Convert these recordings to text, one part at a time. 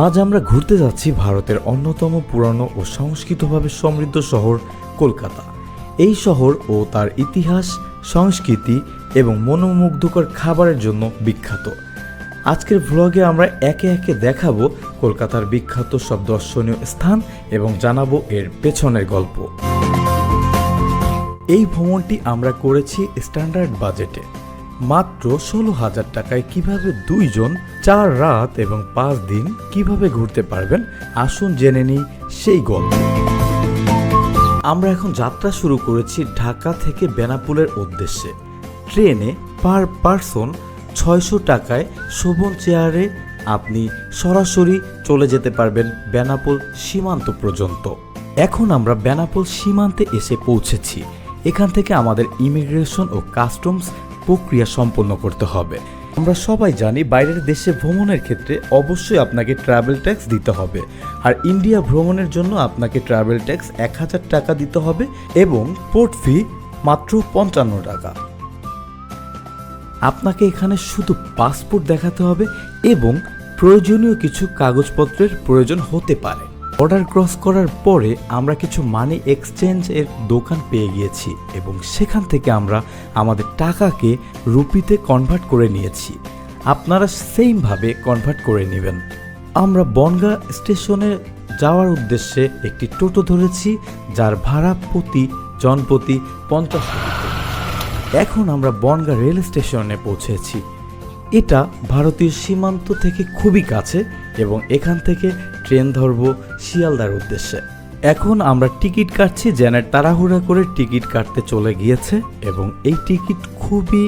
আজ আমরা ঘুরতে যাচ্ছি ভারতের অন্যতম পুরানো ও সংস্কৃতভাবে সমৃদ্ধ শহর কলকাতা। এই শহর ও তার ইতিহাস, সংস্কৃতি এবং মনোমুগ্ধকর খাবারের জন্য বিখ্যাত। আজকের ভ্লগে আমরা একে একে দেখাবো কলকাতার বিখ্যাত সব দর্শনীয় স্থান এবং জানাবো এর পেছনের গল্প। এই ভ্রমণটি আমরা করেছি স্ট্যান্ডার্ড বাজেটে, মাত্র 16,000 টাকায় কিভাবে 2 জন 4 রাত এবং 5 দিন কিভাবে ঘুরতে পারবেন, আসুন জেনে নিই সেই গল্প। আমরা এখন যাত্রা শুরু করেছি ঢাকা থেকে বেনাপোলের উদ্দেশ্যে। ট্রেনে পার পারসন 600 টাকায় শোভন চেয়ারে আপনি সরাসরি চলে যেতে পারবেন বেনাপোল সীমান্ত পর্যন্ত। এখন আমরা বেনাপোল সীমান্তে এসে পৌঁছেছি। এখান থেকে আমাদের ইমিগ্রেশন ও কাস্টমস প্রক্রিয়া সম্পন্ন করতে হবে। আমরা সবাই জানি বাইরের দেশে ভ্রমণের ক্ষেত্রে অবশ্যই আপনাকে ট্রাভেল ট্যাক্স দিতে হবে, আর ইন্ডিয়া ভ্রমণের জন্য আপনাকে ট্রাভেল ট্যাক্স 1000 টাকা দিতে হবে এবং পোর্ট ফি মাত্র 55 টাকা। আপনাকে এখানে শুধু পাসপোর্ট দেখাতে হবে এবং প্রয়োজনীয় কিছু কাগজপত্রের প্রয়োজন হতে পারে। বর্ডার ক্রস করার পরে আমরা কিছু মানি এক্সচেঞ্জ এর দোকান পেয়ে গিয়েছি এবং সেখান থেকে আমরা আমাদের টাকাকে রুপিতে কনভার্ট করে নিয়েছি। আপনারা সেইমভাবে কনভার্ট করে নেবেন। আমরা বনগাঁ স্টেশনে যাওয়ার উদ্দেশ্যে একটি টোটো ধরেছি, যার ভাড়া প্রতি জনপ্রতি 50 টাকা। এখন আমরা বনগাঁ রেল স্টেশনে পৌঁছেছি। এটা ভারতীয় সীমান্ত থেকে খুবই কাছে এবং এখান থেকে ট্রেন ধরব শিয়ালদার উদ্দেশ্যে। এখন আমরা টিকিট কাটছি। জেনারেট তাড়াহুড়া করে টিকিট কাটতে চলে গিয়েছে এবং এই টিকিট খুবই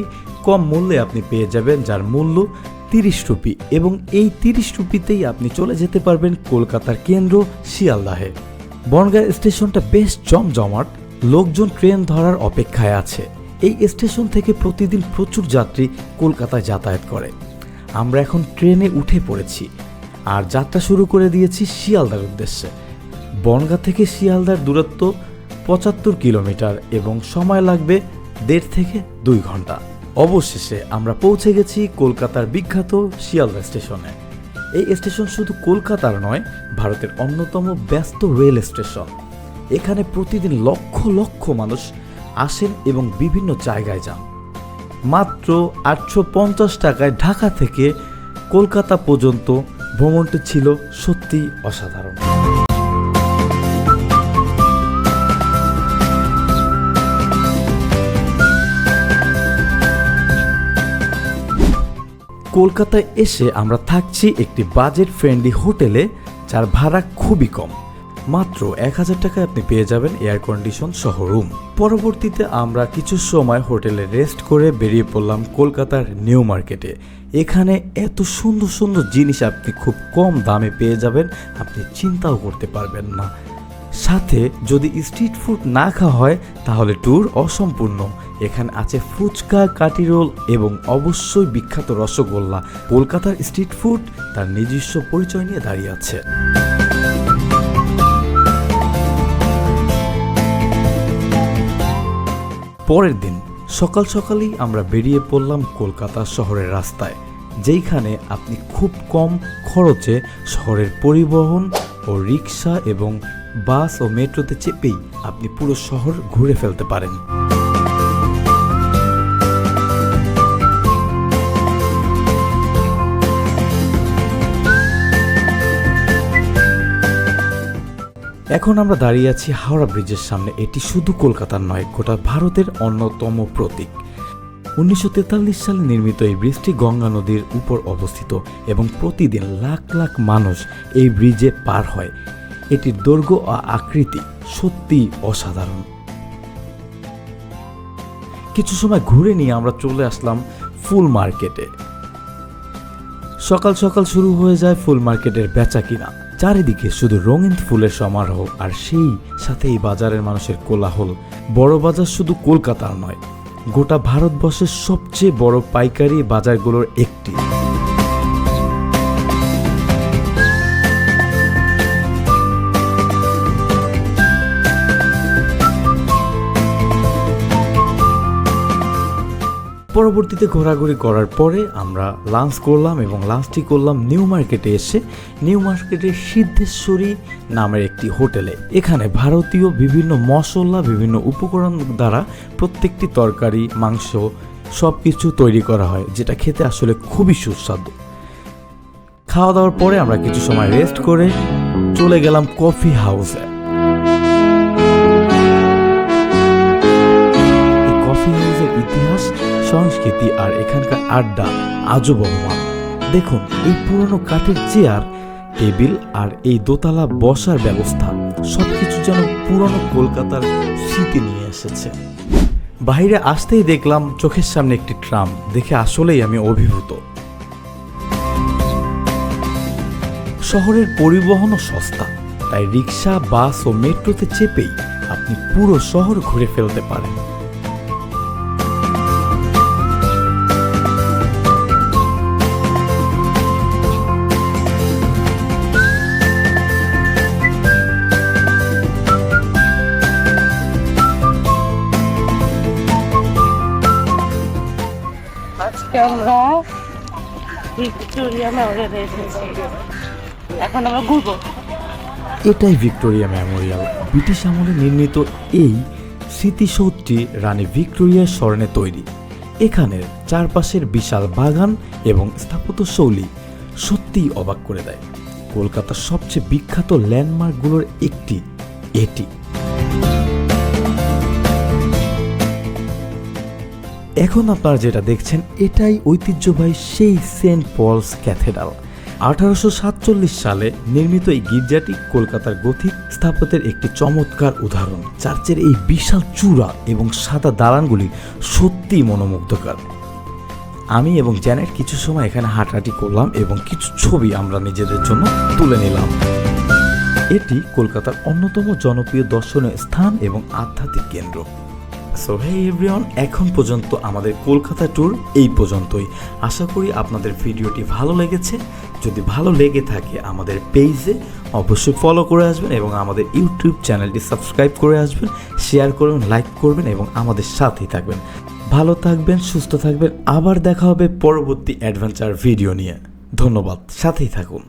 কম মূল্যে আপনি পেয়ে যাবেন, যার মূল্য 30 রুপি, এবং এই 30 রুপিতেই আপনি চলে যেতে পারবেন কলকাতার কেন্দ্র শিয়ালদাহে। বনগাঁ স্টেশনটা বেশ জমজমাট, লোকজন ট্রেন ধরার অপেক্ষায় আছে। এই স্টেশন থেকে প্রতিদিন প্রচুর যাত্রী কলকাতায় যাতায়াত করে। আমরা এখন ট্রেনে উঠে পড়েছি আর যাত্রা শুরু করে দিয়েছি শিয়ালদার উদ্দেশ্যে। বনগাঁ থেকে শিয়ালদার দূরত্ব 75 কিলোমিটার এবং সময় লাগবে 1.5 থেকে 2 ঘন্টা। অবশেষে আমরা পৌঁছে গেছি কলকাতার বিখ্যাত শিয়ালদা স্টেশনে। এই স্টেশন শুধু কলকাতার নয়, ভারতের অন্যতম ব্যস্ত রেল স্টেশন। এখানে প্রতিদিন লক্ষ লক্ষ মানুষ আসেন এবং বিভিন্ন জায়গায় যান। মাত্র 850 টাকায় ঢাকা থেকে কলকাতা পর্যন্ত ভ্রমণটি ছিল সত্যি অসাধারণ। কলকাতায় এসে আমরা থাকছি একটি বাজেট ফ্রেন্ডলি হোটেলে, যার ভাড়া খুবই কম। মাত্র 1000 টাকায় আপনি পেয়ে যাবেন এয়ার কন্ডিশন সহ রুম। পরবর্তীতে আমরা কিছু সময় হোটেলে রেস্ট করে বেরিয়ে পড়লাম কলকাতার নিউ মার্কেটে। এখানে এত সুন্দর সুন্দর জিনিস আপনি খুব কম দামে পেয়ে যাবেন, আপনি চিন্তাও করতে পারবেন না। সাথে যদি স্ট্রিট ফুড না খাওয়া হয় তাহলে ট্যুর অসম্পূর্ণ। এখানে আছে ফুচকা, কাঠি রোল এবং অবশ্যই বিখ্যাত রসগোল্লা। কলকাতার স্ট্রিট ফুড তার নিজস্ব পরিচয় নিয়ে দাঁড়িয়ে আছে। পরের দিন সকাল সকালেই আমরা বেরিয়ে পড়লাম কলকাতা শহরের রাস্তায়, যেইখানে আপনি খুব কম খরচে শহরের পরিবহন ও রিক্সা এবং বাস ও মেট্রোতে চেপেই আপনি পুরো শহর ঘুরে ফেলতে পারেন। এখন আমরা দাঁড়িয়ে আছি হাওড়া ব্রিজের সামনে। এটি শুধু কলকাতার নয়, গোটা ভারতের অন্যতম প্রতীক। 1943 সালে নির্মিত এই ব্রিজটি গঙ্গা নদীর উপর অবস্থিত এবং প্রতিদিন লাখ লাখ মানুষ এই ব্রিজে পার হয়। এটির দৈর্ঘ্য ও আকৃতি সত্যি অসাধারণ। কিছু সময় ঘুরে নিয়ে আমরা চলে আসলাম ফুল মার্কেটে। সকাল সকাল শুরু হয়ে যায় ফুল মার্কেটের বেচা কিনা। চারিদিকে শুধু রঙিন ফুলের সমারোহ, আর সেই সাথে এই বাজারের মানুষের কোলাহল। বড় বাজার শুধু কলকাতার নয়, গোটা ভারতবর্ষের সবচেয়ে বড় পাইকারি বাজারগুলোর একটি। পরবর্তীতে ঘোরাঘুরি করার পরে আমরা লাঞ্চ করলাম এবং লাঞ্চটি করলাম নিউ মার্কেটে এসে নিউ মার্কেটের সিদ্ধেশ্বরী নামের একটি হোটেলে। এখানে ভারতীয় বিভিন্ন মশলা বিভিন্ন উপকরণ দ্বারা প্রত্যেকটি তরকারি মাংস সব কিছু তৈরি করা হয়, যেটা খেতে আসলে খুবই সুস্বাদু। খাওয়া দাওয়ার পরে আমরা কিছু সময় রেস্ট করে চলে গেলাম কফি হাউসে। এই কফি হাউসের ইতিহাস, সংস্কৃতি আর এখানকার আড্ডা আজও বহমান। দেখুন, এই পুরনো কাঠের চেয়ার, টেবিল আর এই দোতলা বসার ব্যবস্থা সবকিছু যেন পুরনো কলকাতার স্মৃতি নিয়ে এসেছে। বাইরে আসতেই দেখলাম চোখের সামনে একটি ট্রাম, দেখে আসলেই আমি অভিভূত। শহরের পরিবহনও সস্তা, তাই রিক্সা, বাস ও মেট্রোতে চেপেই আপনি পুরো শহর ঘুরে ফেলতে পারেন। আজকে আমরা ভিক্টোরিয়া মেমোরিয়ালে এসেছি, এখন আমরা ঘুরবো। এটাই ভিক্টোরিয়া মেমোরিয়াল। ব্রিটিশ আমলে নির্মিত এই স্মৃতিসৌধটি রানী ভিক্টোরিয়ার স্মরণে তৈরি। এখানের চারপাশের বিশাল বাগান এবং স্থাপত্যশৈলী সত্যিই অবাক করে দেয়। কলকাতার সবচেয়ে বিখ্যাত ল্যান্ডমার্কগুলোর একটি এটি। এখন আপনারা যেটা দেখছেন এটাই ঐতিহ্যবাহী সেই সেন্ট পলস ক্যাথেড্রাল। 1847 সালে নির্মিত এই গির্জাটি কলকাতার গথিক স্থাপত্যের একটি চমৎকার উদাহরণ। চার্চের এই বিশাল চূড়া এবং সাদা দালানগুলি সত্যিই মনোমুগ্ধকর। আমি এবং জ্যানেট কিছু সময় এখানে হাঁটাহাঁটি করলাম এবং কিছু ছবি আমরা নিজেদের জন্য তুলে নিলাম। এটি কলকাতার অন্যতম জনপ্রিয় দর্শনীয় স্থান এবং আধ্যাত্মিক কেন্দ্র। সো হে এভরিওয়ান, এখন পর্যন্ত আমাদের কলকাতা ট্যুর এই পর্যন্তই। আশা করি আপনাদের ভিডিওটি ভালো লেগেছে। যদি ভালো লেগে থাকে আমাদের পেজে অবশ্যই ফলো করে আসবেন এবং আমাদের ইউটিউব চ্যানেলটি সাবস্ক্রাইব করে আসবেন, শেয়ার করবেন, লাইক করবেন এবং আমাদের সাথেই থাকবেন। ভালো থাকবেন, সুস্থ থাকবেন। আবার দেখা হবে পরবর্তী অ্যাডভেঞ্চার ভিডিও নিয়ে। ধন্যবাদ, সাথেই থাকুন।